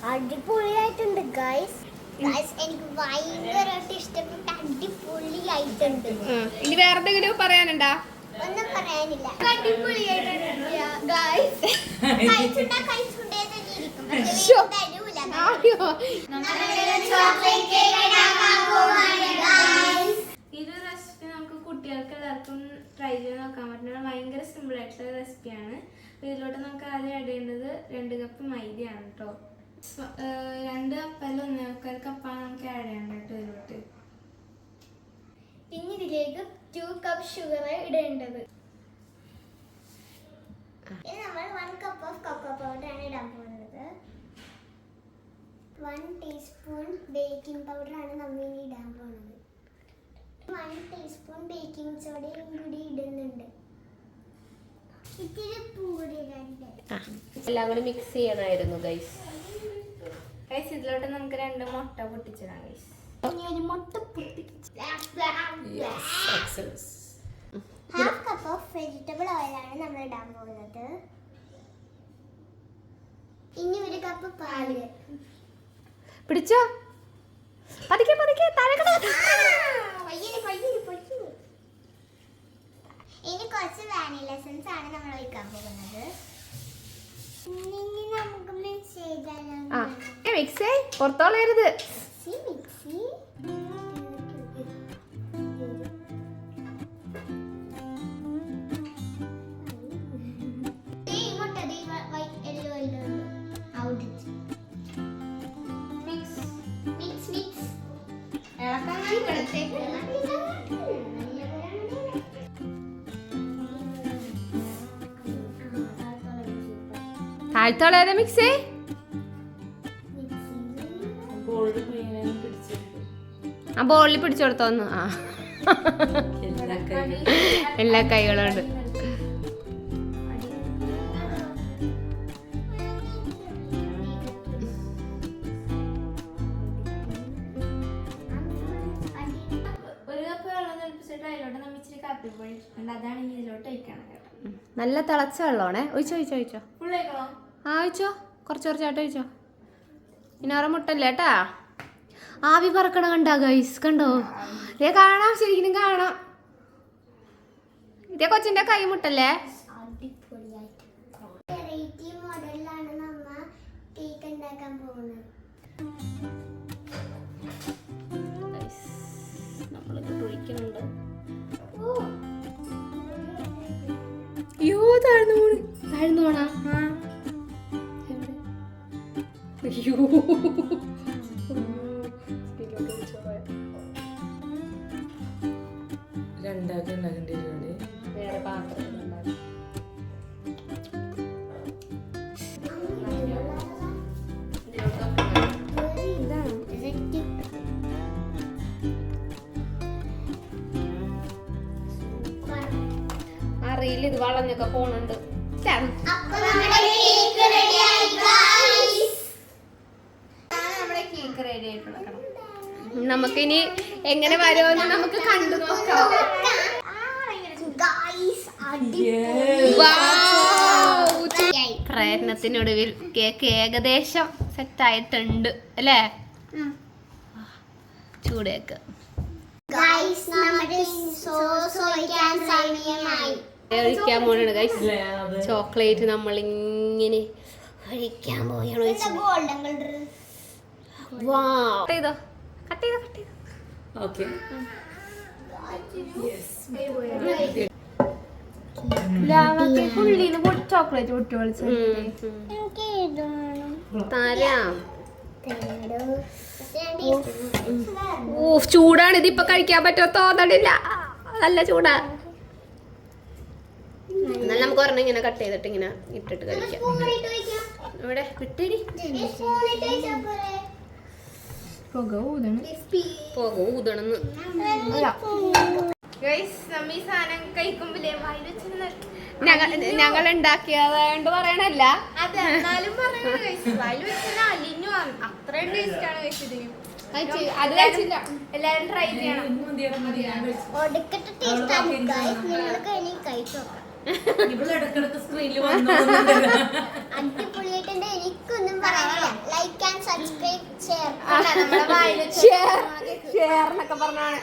അടിപൊളിയായിട്ടുണ്ട് ഗൈസ്. എനിക്ക് ഭയങ്കരമായിട്ട് ഇഷ്ടപ്പെട്ട അടിപൊളിയായിട്ടുണ്ട്. ഇനി വേറെ എന്തെങ്കിലും പറയാനുണ്ടാ? ഒന്നും പറയാനില്ല. അടിപൊളിയായിട്ടുണ്ട് ഗൈസ്. ഇത് റെസിപ്പി നമുക്ക് കുട്ടികൾക്ക് എല്ലാവർക്കും ട്രൈ ചെയ്ത് നോക്കാൻ പറ്റുന്ന ഭയങ്കര സിമ്പിൾ ആയിട്ടുള്ള റെസിപ്പിയാണ്. ഇതിലോട്ട് നമുക്ക് ആദ്യം ആഡ് ചെയ്യേണ്ടത് 2 കപ്പ് മൈദയാണ് കേട്ടോ. 2 കപ്പല്ല 1.25 കപ്പാണ് നമുക്ക് ആഡ് ചെയ്യേണ്ടത് ഇതിലോട്ട്. പിന്നെ ഇതിലേക്ക് 2 കപ്പ് ഷുഗർ ഇടേണ്ടത്. ഇനി നമ്മൾ 1 കപ്പ് ഓഫ് കൊക്കോ പൗഡർ ആണ് ഇടാൻ പോകുന്നത്. 1 ടീസ്പൂൺ ബേക്കിംഗ് പൗഡർ ആണ് നമ്മൾ ഇനി ഇടാൻ പോകുന്നത്. 1 ടീസ്പൂൺ ബേക്കിംഗ് സോഡയും കൂടി ഇടുന്നുണ്ട്. ഇത്തിരി പൂരിരണ്ട് എല്ലാം കൂടി മിക്സ് ചെയ്യണമായിരുന്നു ഗൈസ്. ഗൈസ് ഇതിലോട്ട് നമുക്ക് 2 മുട്ട പൊട്ടിച്ചിടാം ഗൈസ്. ഒരു മുട്ട പൊട്ടിച്ച് ഹാഫ് കപ്പ് ഓഫ് വെജിറ്റബിൾ ഓയിലാണ് നമ്മൾ ഇടാൻ പോകുന്നത്. ഇനി 1 കപ്പ് പാല്. പിടിച്ചോ, പതുക്കെ പതുക്കെ ഇനി കുറച്ച് വാനില എസൻസ് ആണ് നമ്മൾ ഒഴിക്കാൻ പോകുന്നത്. ഇനി നമുക്ക് മിക്സ് ചെയ്താലോ? മിക്സ് പുറത്തോളരുത്. മിക്സി താഴ്ത്തോളേരെ മിക്സ് ആ ബോളിൽ പിടിച്ചു കൊടുത്തോന്ന്. ആ എല്ലാ കൈകളുണ്ട്. അതാണ് ഇനി ഇതിലോട്ട് ഒഴിക്കണം കേട്ടോ. നല്ല തിളച്ച വെള്ളമാണേ. ഒഴിച്ചോ ഒഴിച്ചോ ഒഴിച്ചോ. ഫുൾ ഒഴിക്കണോ? ആ ഒഴിച്ചോ, കുറച്ച് കുറച്ചായിട്ട് ഒഴിച്ചോ. ഇനി ആറ് മുട്ടല്ലേ കേട്ടാ. ആവി പറക്കണ കണ്ടാ ഗൈസ്, കണ്ടോ? ഇതേ കാണാം, ശരിക്കും കാണാം. ഇതേ കൊച്ചിന്റെ കൈ മുട്ടല്ലേ. വെറൈറ്റി മോഡലിലാണ് നമ്മ കേക്ക് ഉണ്ടാക്കാൻ പോകുന്നത്. നമ്മളിത് ഒഴിക്കുന്നുണ്ട്. അയ്യോ താഴ്ന്നു പോണ്, താഴ്ന്നു പോണാ. അയ്യോ വേറെ പാത്രം അറിയില്ല, ഇത് വളഞ്ഞൊക്കെ പോണുണ്ട്. നമുക്കിനി എങ്ങനെ വരുമെന്ന് നമുക്ക് കണ്ടു നോക്കാം. പ്രയത്നത്തിനൊടുവിൽ കേക്ക് ഏകദേശം സെറ്റായിട്ടുണ്ട് അല്ലേ? ചൂടേക്ക് ഒഴിക്കാൻ പോണാണ് ഗൈസ്. ചോക്ലേറ്റ് നമ്മൾ ഇങ്ങനെ ഒഴിക്കാൻ പോയാണ്. കട്ട് ചെയ്തോ, കട്ട് ചെയ്തോ, കട്ട് ചെയ്തോ. ഓക്കെ ചോക്ലേറ്റ് പൊട്ടി വിളിച്ചു തരാം. ചൂടാണ്, ഇതിപ്പൊ കഴിക്കാൻ പറ്റുമോ തോന്നണില്ല. നല്ല ചൂടാ. എന്നാലും നമുക്ക് ഒരെണ്ണം ഇങ്ങനെ കട്ട് ചെയ്തിട്ട് ഇങ്ങനെ ഇട്ടിട്ട് കഴിക്കാം. ഇവിടെ വിട്ടേടി. പുക ഊതണം. പുക ഊതണെന്ന് ഞങ്ങൾ ഉണ്ടാക്കിയതുകൊണ്ട് പറയണല്ല. അത് കഴിച്ചില്ല. എല്ലാരും ട്രൈ ചെയ്യണം. അടിപൊളിയായിട്ടുണ്ട്. എനിക്കൊന്നും പറയാനില്ല. ലൈക്ക് ആൻഡ് ഷെയർ നമ്മുടെ വായില് ഷെയർ എന്നൊക്കെ പറഞ്ഞാണ്